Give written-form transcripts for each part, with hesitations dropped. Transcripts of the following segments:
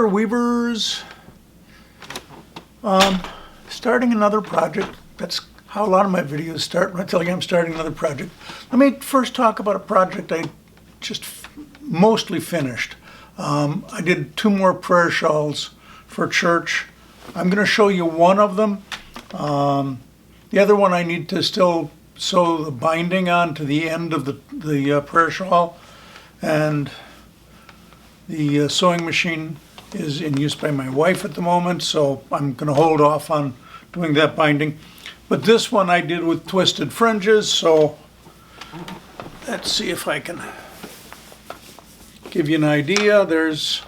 there, weavers. Starting another project. That's how a lot of my videos start, when I tell you I'm starting another project. Let me first talk about a project I just mostly finished. I did 2 more prayer shawls for church. I'm going to show you one of them. The other one I need to still sew the binding on to the end of the prayer shawl, and the sewing machine is in use by my wife at the moment, so I'm going to hold off on doing that binding. But this one I did with twisted fringes, so let's see if I can give you an idea. There's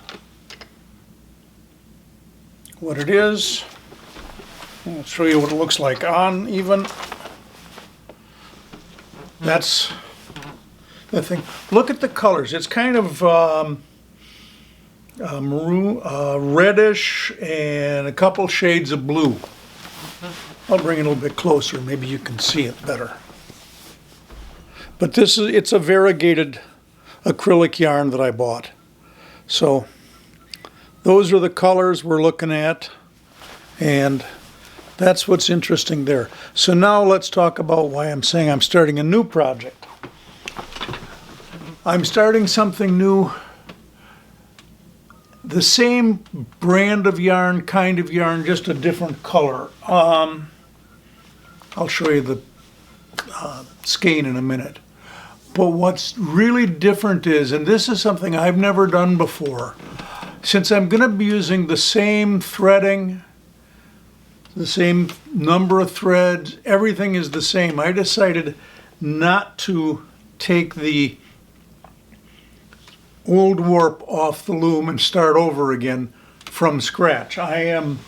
what it is. I'll show you what it looks like on even. That's the thing. Look at the colors. It's kind of maroon, reddish, and a couple shades of blue. I'll bring it a little bit closer. Maybe you can see it better. But it's a variegated acrylic yarn that I bought. So those are the colors we're looking at, and that's what's interesting there. So now let's talk about why I'm saying I'm starting a new project. I'm starting something new. The same brand of yarn, kind of yarn, just a different color. I'll show you the skein in a minute. But what's really different is, and this is something I've never done before, since I'm going to be using the same threading, the same number of threads, everything is the same. I decided not to take the old warp off the loom and start over again from scratch. I am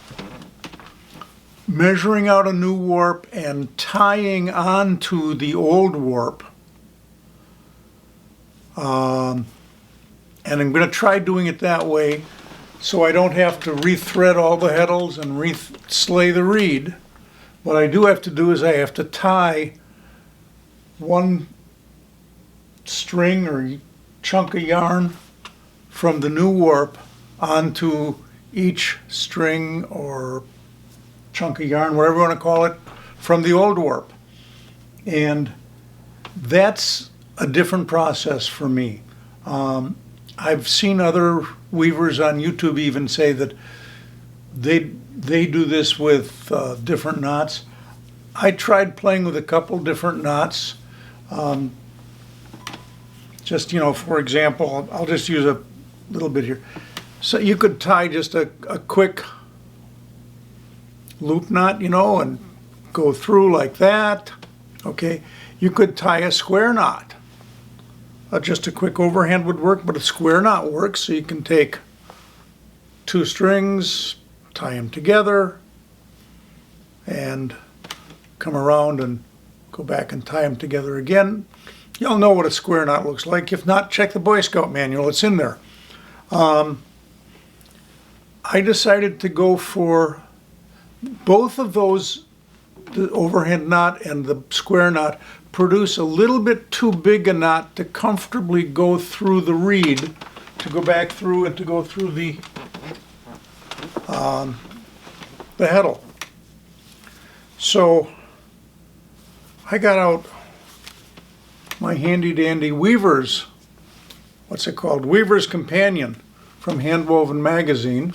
measuring out a new warp and tying onto the old warp. And I'm going to try doing it that way so I don't have to rethread all the heddles and slay the reed. What I do have to do is I have to tie one string or chunk of yarn from the new warp onto each string or chunk of yarn, whatever you want to call it, from the old warp. And that's a different process for me. I've seen other weavers on YouTube even say that they do this with different knots. I tried playing with a couple different knots. Just, for example, I'll just use a little bit here. So you could tie just a quick loop knot, and go through like that. Okay. You could tie a square knot. Just a quick overhand would work, but a square knot works. So you can take 2 strings, tie them together, and come around and go back and tie them together again. You'll know what a square knot looks like. If not, check the Boy Scout manual. It's in there. I decided to go for both of those, the overhand knot and the square knot, produce a little bit too big a knot to comfortably go through the reed, to go back through and to go through the heddle. So I got out my handy dandy Weaver's, what's it called? Weaver's Companion from Handwoven Magazine.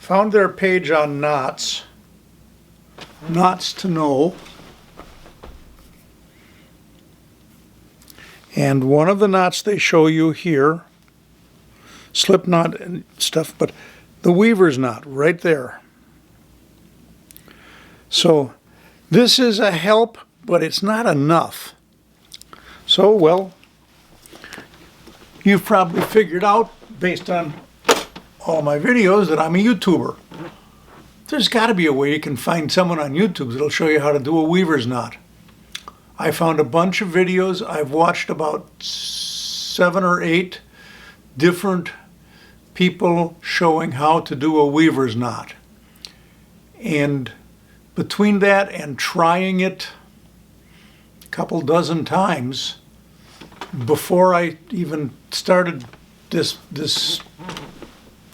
Found their page on knots, knots to know. And one of the knots they show you here, slip knot and stuff, but the weaver's knot right there. So this is a help, but it's not enough. So, well, you've probably figured out, based on all my videos, that I'm a YouTuber. There's got to be a way you can find someone on YouTube that'll show you how to do a weaver's knot. I found a bunch of videos. I've watched about 7 or 8 different people showing how to do a weaver's knot. And between that and trying it a couple dozen times before I even started this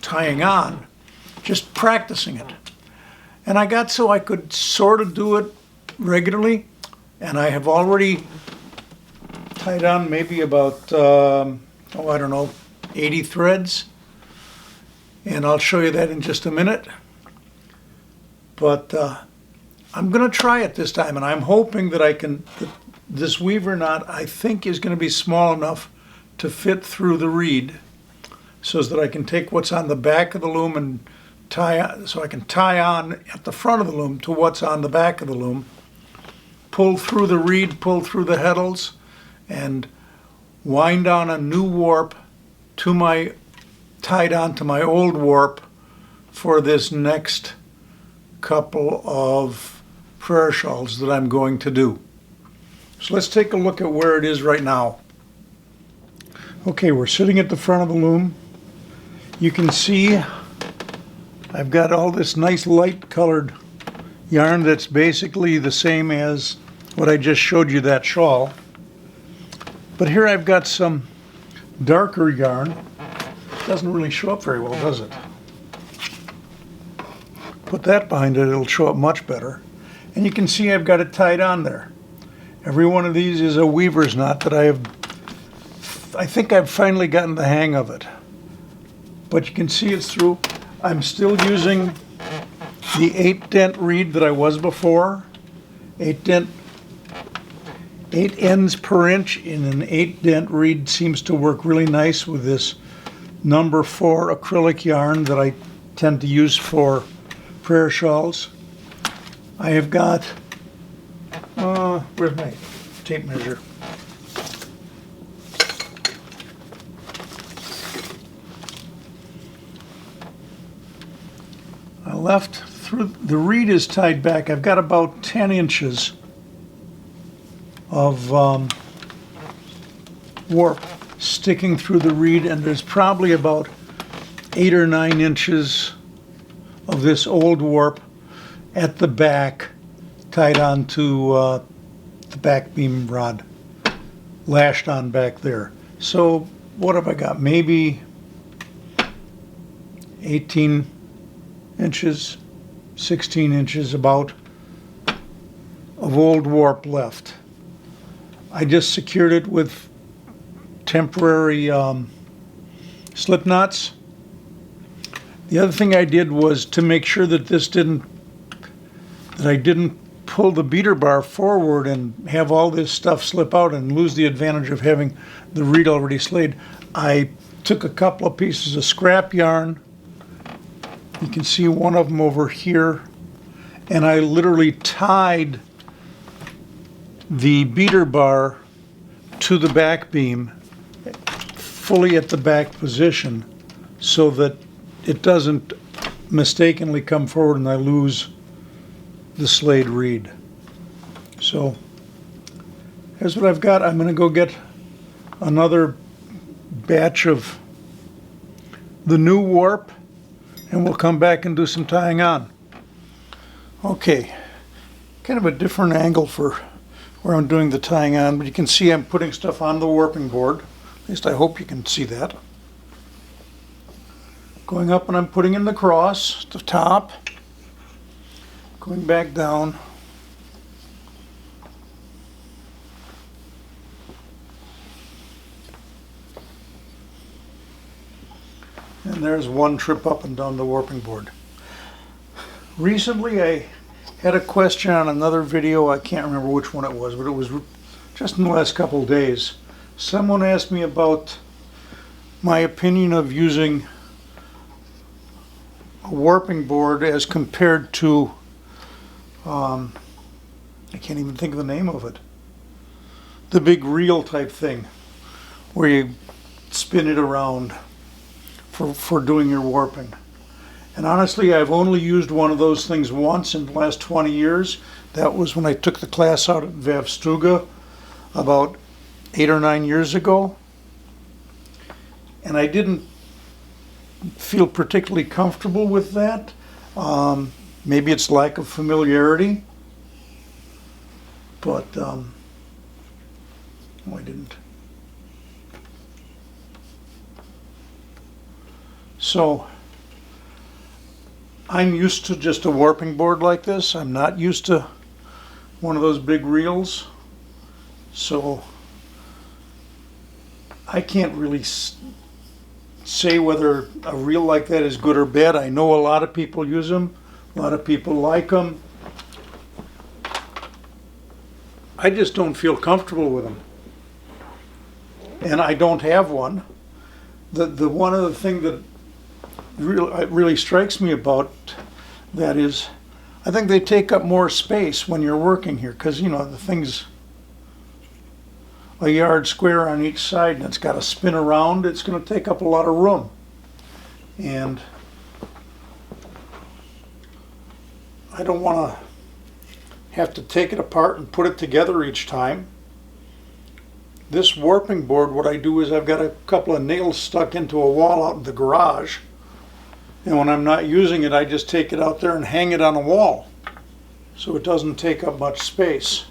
tying on, just practicing it. And I got so I could sort of do it regularly, and I have already tied on maybe about, I don't know, 80 threads. And I'll show you that in just a minute. But I'm going to try it this time, and I'm hoping that I can, this weaver knot I think is going to be small enough to fit through the reed, so that I can take what's on the back of the loom and so I can tie on at the front of the loom to what's on the back of the loom, pull through the reed, pull through the heddles, and wind on a new warp to my, tied on to my old warp for this next couple of prayer shawls that I'm going to do. So let's take a look at where it is right now. Okay, we're sitting at the front of the loom. You can see I've got all this nice light colored yarn that's basically the same as what I just showed you, that shawl. But here I've got some darker yarn. Doesn't really show up very well, does it? Put that behind it, it'll show up much better. And you can see I've got it tied on there. Every one of these is a weaver's knot that I think I've finally gotten the hang of it. But you can see it's through. I'm still using the 8-dent reed that I was before. 8 ends per inch in an 8-dent reed seems to work really nice with this number 4 acrylic yarn that I tend to use for prayer shawls. I have got, where's my tape measure? I left through, the reed is tied back. I've got about 10 inches of warp sticking through the reed, and there's probably about 8 or 9 inches of this old warp at the back tied onto the back beam rod, lashed on back there. So what have I got? Maybe 18 inches, 16 inches about of old warp left. I just secured it with temporary slip knots. The other thing I did was to make sure that I didn't pull the beater bar forward and have all this stuff slip out and lose the advantage of having the reed already slayed. I took a couple of pieces of scrap yarn. You can see one of them over here, and I literally tied the beater bar to the back beam fully at the back position so that it doesn't mistakenly come forward and I lose the slayed reed. So here's what I've got. I'm going to go get another batch of the new warp, and we'll come back and do some tying on. Okay, kind of a different angle for where I'm doing the tying on, but you can see I'm putting stuff on the warping board. At least I hope you can see that. Going up and I'm putting in the cross, the top, going back down. And there's one trip up and down the warping board. Recently I had a question on another video, I can't remember which one it was, but it was just in the last couple of days. Someone asked me about my opinion of using a warping board as compared to, I can't even think of the name of it, the big reel type thing where you spin it around for doing your warping. And honestly, I've only used one of those things once in the last 20 years. That was when I took the class out at Vavstuga about 8 or 9 years ago. And I didn't feel particularly comfortable with that. Maybe it's lack of familiarity. But, no, I didn't. So I'm used to just a warping board like this. I'm not used to one of those big reels. So I can't really say whether a reel like that is good or bad. I know a lot of people use them. A lot of people like them. I just don't feel comfortable with them. And I don't have one. The one other thing that really strikes me about that is I think they take up more space when you're working here, because you know the thing's a yard square on each side and it's got to spin around. It's going to take up a lot of room, and I don't want to have to take it apart and put it together each time. This warping board, what I do is I've got a couple of nails stuck into a wall out in the garage, and when I'm not using it I just take it out there and hang it on a wall so it doesn't take up much space.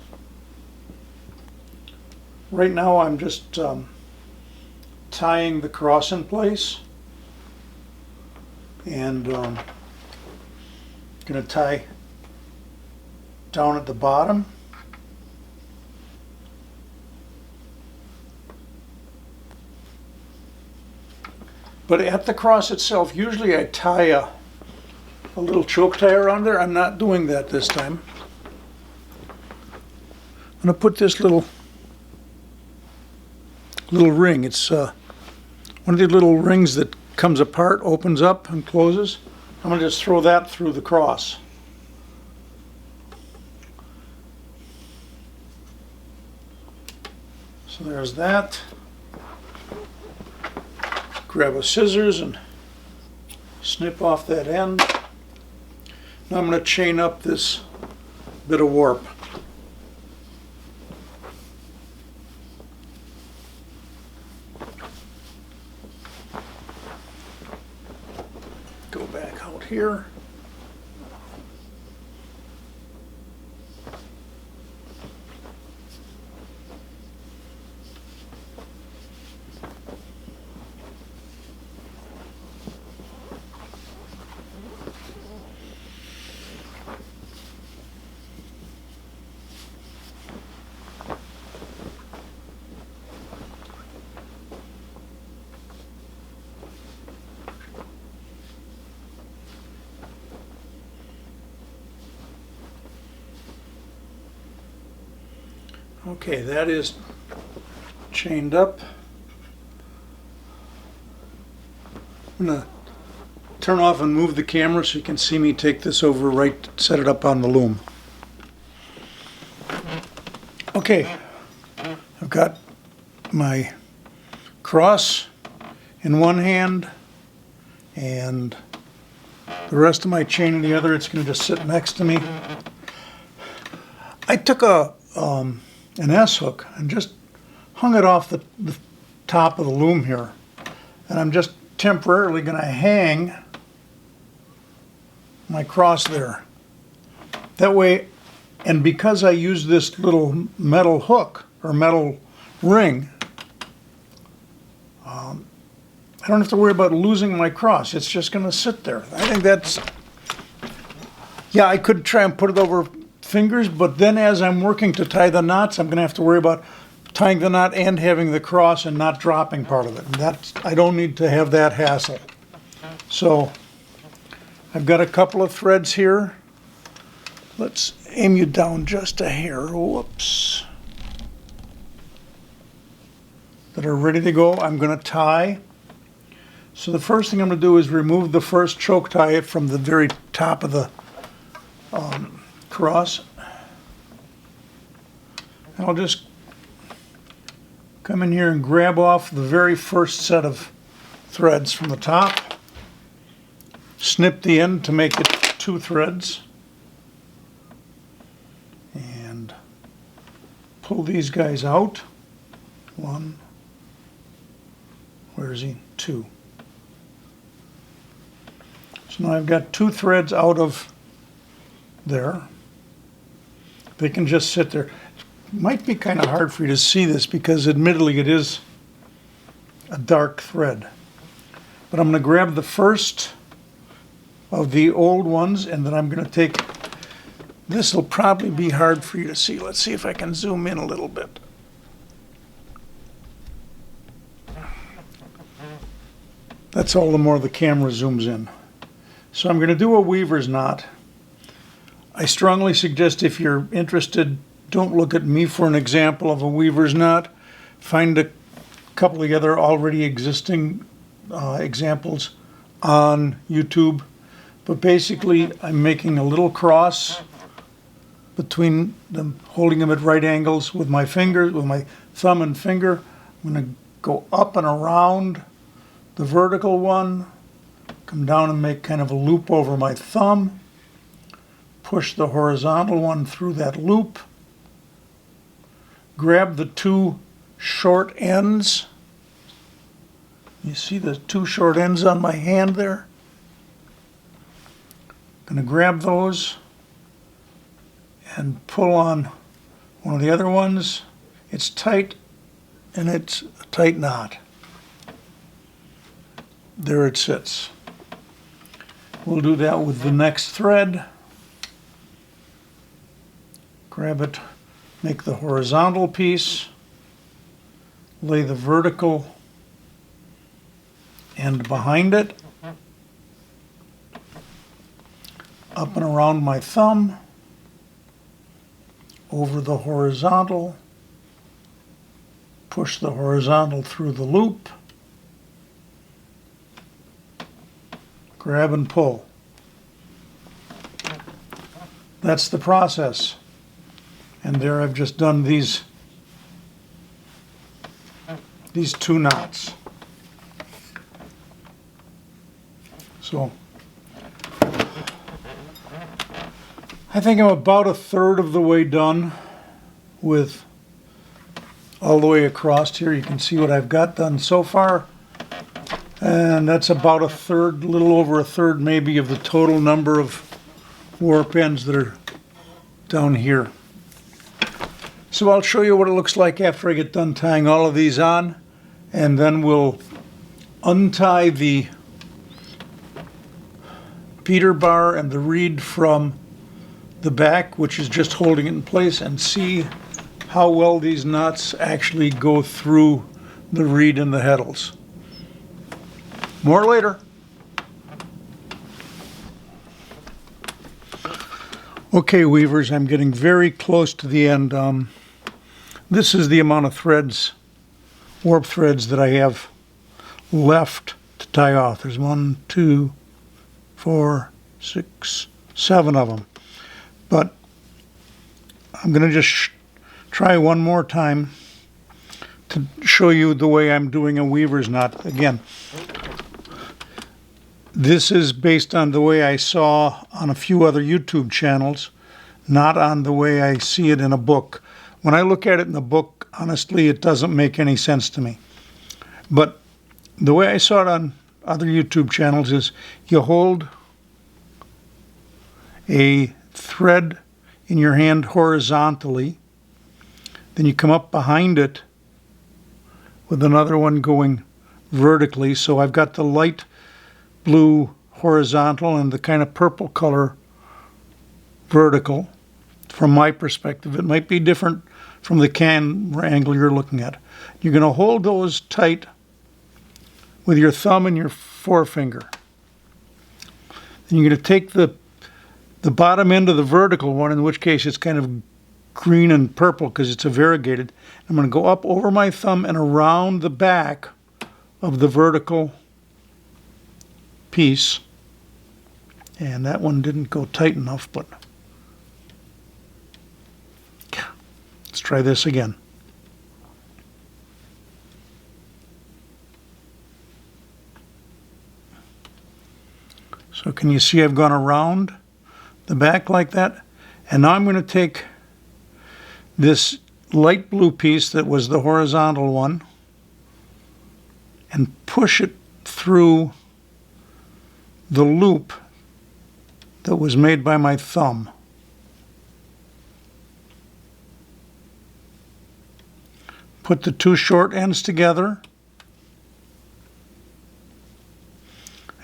Right now I'm just tying the cross in place, and going to tie down at the bottom. But at the cross itself, usually I tie a little choke tie around there. I'm not doing that this time. I'm going to put this little ring. It's one of the little rings that comes apart, opens up and closes. I'm going to just throw that through the cross. So there's that. Grab a scissors and snip off that end. Now I'm going to chain up this bit of warp. Go back out here. Okay, that is chained up. I'm going to turn off and move the camera so you can see me take this over, right, set it up on the loom. Okay, I've got my cross in one hand and the rest of my chain in the other. It's going to just sit next to me. I took an S-hook and just hung it off the top of the loom here, and I'm just temporarily going to hang my cross there. That way, and because I use this little metal hook or metal ring, I don't have to worry about losing my cross. It's just going to sit there. I think that's, yeah, I could try and put it over fingers, but then as I'm working to tie the knots, I'm going to have to worry about tying the knot and having the cross and not dropping part of it. And that's, I don't need to have that hassle. So I've got a couple of threads here. Let's aim you down just a hair. Whoops. That are ready to go. I'm going to tie. So the first thing I'm going to do is remove the first choke tie from the very top of the cross. And I'll just come in here and grab off the very first set of threads from the top, snip the end to make it 2 threads, and pull these guys out. 1, where is he? 2. So now I've got 2 threads out of there. They can just sit there. It might be kind of hard for you to see this because admittedly it is a dark thread. But I'm going to grab the first of the old ones, and then I'm going to take, this will probably be hard for you to see. Let's see if I can zoom in a little bit. That's all the more the camera zooms in. So I'm going to do a weaver's knot. I strongly suggest, if you're interested, don't look at me for an example of a weaver's knot. Find a couple of other already existing examples on YouTube. But basically, I'm making a little cross between them, holding them at right angles with my fingers, with my thumb and finger. I'm going to go up and around the vertical one, come down and make kind of a loop over my thumb, push the horizontal one through that loop, grab the two short ends. You see the two short ends on my hand there? I'm going to grab those and pull on one of the other ones. It's tight, and it's a tight knot. There it sits. We'll do that with the next thread. Grab it, make the horizontal piece, lay the vertical end behind it, up and around my thumb, over the horizontal, push the horizontal through the loop, grab and pull. That's the process. And there I've just done these two knots. So I think I'm about a third of the way done with all the way across here. You can see what I've got done so far. And that's about a third, a little over a third maybe, of the total number of warp ends that are down here. So I'll show you what it looks like after I get done tying all of these on, and then we'll untie the beater bar and the reed from the back, which is just holding it in place, and see how well these knots actually go through the reed and the heddles. More later. Okay, weavers, I'm getting very close to the end. This is the amount of threads, warp threads, that I have left to tie off. There's 1, 2, 4, 6, 7 of them. But I'm going to just try one more time to show you the way I'm doing a weaver's knot. Again, this is based on the way I saw on a few other YouTube channels, not on the way I see it in a book. When I look at it in the book, honestly, it doesn't make any sense to me. But the way I saw it on other YouTube channels is you hold a thread in your hand horizontally, then you come up behind it with another one going vertically. So I've got the light blue horizontal and the kind of purple color vertical. From my perspective, it might be different from the camera angle you're looking at. You're going to hold those tight with your thumb and your forefinger. Then you're going to take the bottom end of the vertical one, in which case it's kind of green and purple because it's a variegated. I'm going to go up over my thumb and around the back of the vertical piece. And that one didn't go tight enough, but let's try this again. So can you see I've gone around the back like that? And now I'm going to take this light blue piece that was the horizontal one and push it through the loop that was made by my thumb. Put the two short ends together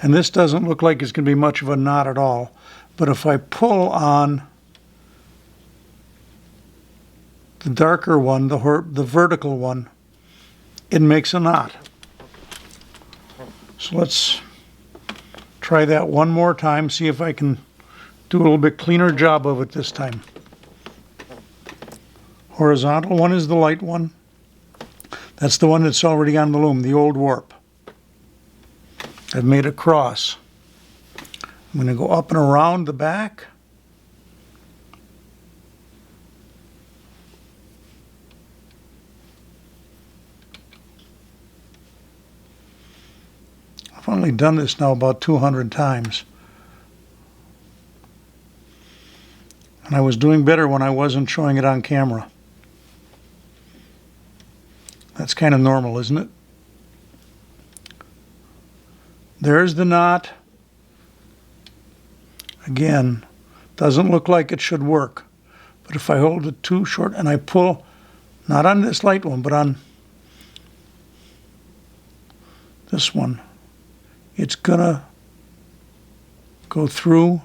And this doesn't look like it's going to be much of a knot at all. But if I pull on the darker one, the vertical one, it makes a knot. So let's try that one more time, see if I can do a little bit cleaner job of it this time. Horizontal one is the light one. That's the one that's already on the loom, the old warp. I've made a cross. I'm going to go up and around the back. I've only done this now about 200 times. And I was doing better when I wasn't showing it on camera. That's kind of normal, isn't it? There's the knot. Again, doesn't look like it should work. But if I hold it too short and I pull, not on this light one, but on this one, it's gonna go through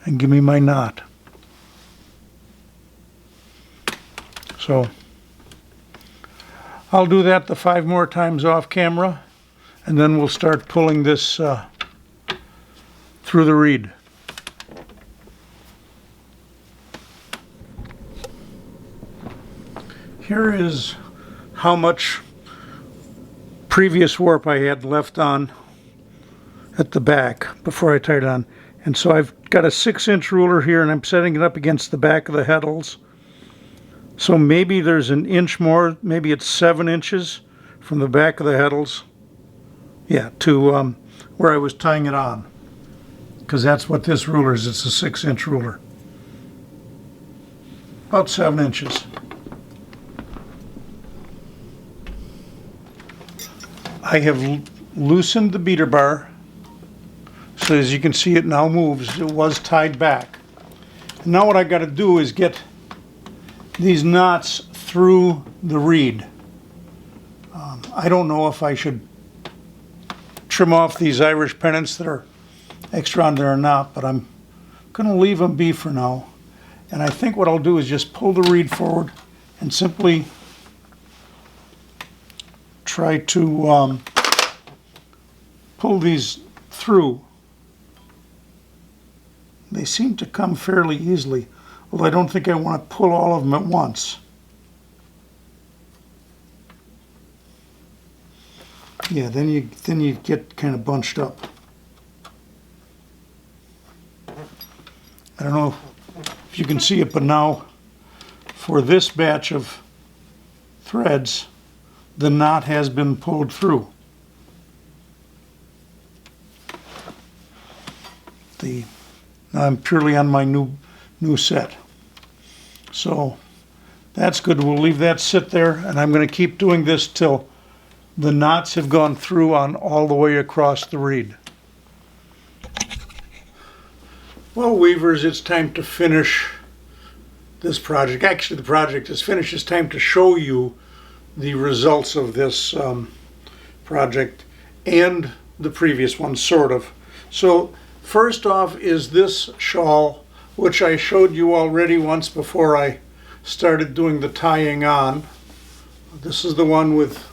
and give me my knot. So I'll do that the 5 more times off camera, and then we'll start pulling this through the reed. Here is how much previous warp I had left on at the back before I tied it on. And so I've got a 6-inch ruler here, and I'm setting it up against the back of the heddles. So maybe there's an inch more, maybe it's 7 inches from the back of the heddles. Yeah, to where I was tying it on. Because that's what this ruler is, it's a 6-inch ruler. About 7 inches. I have loosened the beater bar, so as you can see it now moves. It was tied back. And now what I got to do is get these knots through the reed. I don't know if I should trim off these Irish pennants that are extra on there or not, but I'm going to leave them be for now. And I think what I'll do is just pull the reed forward and simply try to pull these through. They seem to come fairly easily, although I don't think I want to pull all of them at once. Yeah, then you get kind of bunched up. I don't know if you can see it, but now for this batch of threads, the knot has been pulled through. Now I'm purely on my new set. So that's good. We'll leave that sit there, and I'm going to keep doing this till the knots have gone through on all the way across the reed. Well, weavers, it's time to finish this project. Actually, the project is finished. It's time to show you the results of this project and the previous one, sort of. So first off is this shawl, which I showed you already once before I started doing the tying on. This is the one with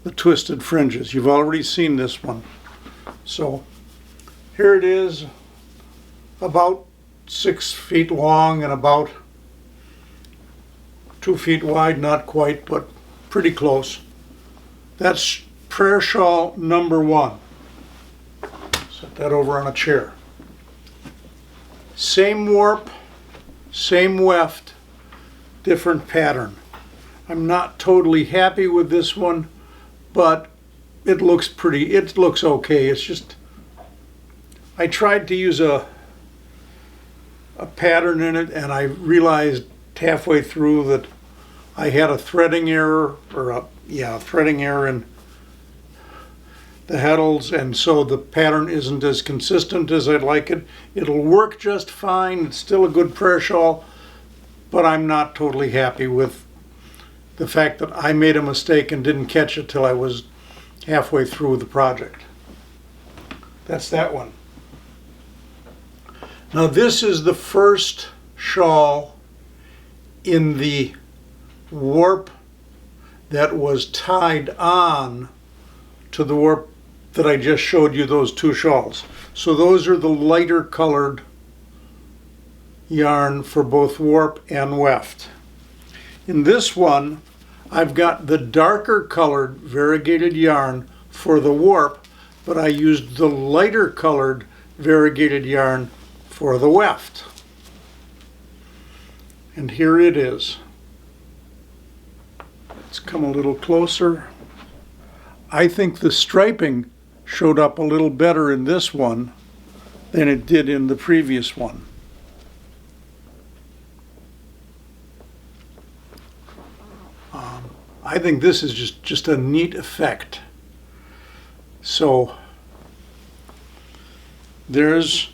the twisted fringes. You've already seen this one. So here it is, about 6 feet long and about 2 feet wide, not quite, but pretty close. That's prayer shawl number 1. Set that over on a chair. Same warp, same weft, different pattern. I'm not totally happy with this one, but it looks okay. It's just, I tried to use a pattern in it, and I realized halfway through that I had a threading error, or a threading error in the heddles, and so the pattern isn't as consistent as I'd like it. It'll work just fine. It's still a good prayer shawl, but I'm not totally happy with the fact that I made a mistake and didn't catch it till I was halfway through the project. That's that one. Now this is the first shawl in the warp that was tied on to the warp that I just showed you, those two shawls. So those are the lighter colored yarn for both warp and weft. In this one, I've got the darker colored variegated yarn for the warp, but I used the lighter colored variegated yarn for the weft. And here it is. Let's come a little closer. I think the striping showed up a little better in this one than it did in the previous one. I think this is just a neat effect. So there's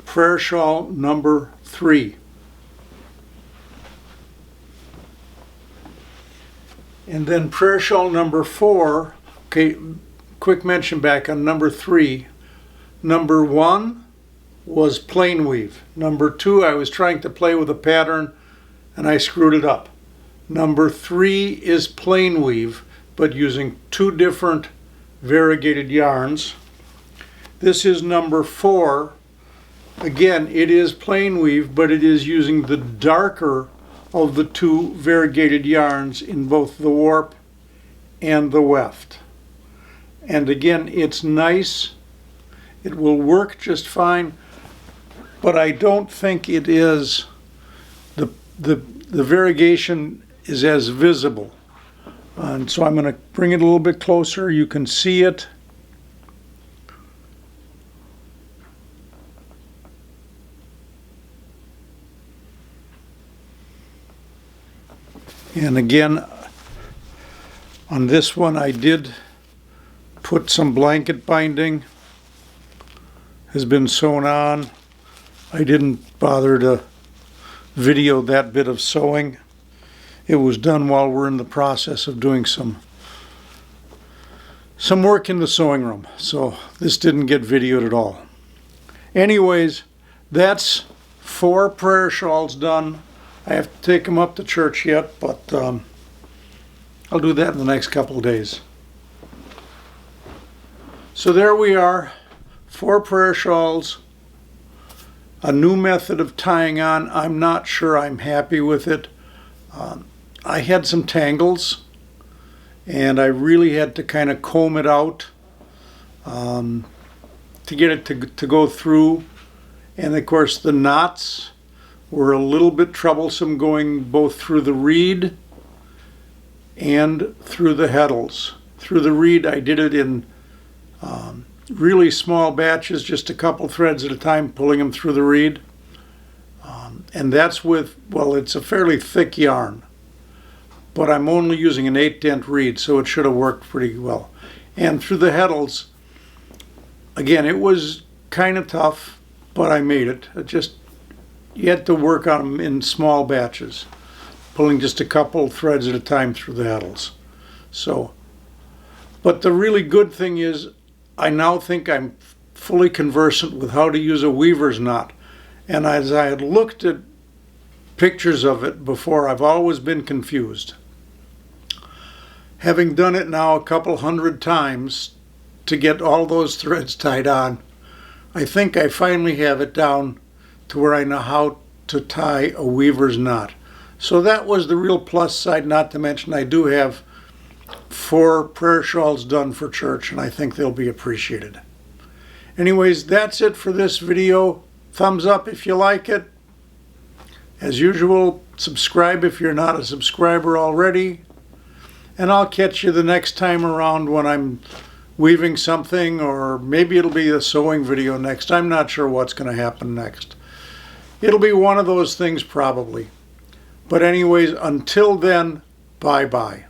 prayer shawl number 3. And then prayer shawl number 4, okay, quick mention back on number 3. Number 1 was plain weave. Number 2, I was trying to play with a pattern and I screwed it up. Number 3 is plain weave, but using 2 different variegated yarns. This is number 4. Again, it is plain weave, but it is using the darker of the 2 variegated yarns in both the warp and the weft. And again, it's nice. It will work just fine, but I don't think it is, the variegation is as visible. And so I'm going to bring it a little bit closer. You can see it. And again, on this one I did put some blanket binding, has been sewn on. I didn't bother to video that bit of sewing. It was done while we're in the process of doing some work in the sewing room, so this didn't get videoed at all. Anyways, that's 4 prayer shawls done. I have to take them up to church yet, but I'll do that in the next couple of days. So there we are, 4 prayer shawls, a new method of tying on. I'm not sure I'm happy with it. I had some tangles, and I really had to kind of comb it out to get it to go through. And of course the knots were a little bit troublesome going both through the reed and through the heddles. Through the reed I did it in really small batches, just a couple threads at a time, pulling them through the reed. And that's with, well, it's a fairly thick yarn, but I'm only using an 8-dent reed, so it should have worked pretty well. And through the heddles, again, it was kind of tough, but I made it. You had to work on them in small batches, pulling just a couple threads at a time through the heddles. So, but the really good thing is I now think I'm fully conversant with how to use a weaver's knot. And as I had looked at pictures of it before, I've always been confused. Having done it now a couple hundred times to get all those threads tied on, I think I finally have it down to where I know how to tie a weaver's knot. So that was the real plus side, not to mention I do have 4 prayer shawls done for church, and I think they'll be appreciated. Anyways, that's it for this video. Thumbs up if you like it. As usual, subscribe if you're not a subscriber already. And I'll catch you the next time around when I'm weaving something, or maybe it'll be a sewing video next. I'm not sure what's going to happen next. It'll be one of those things probably. But anyways, until then, bye-bye.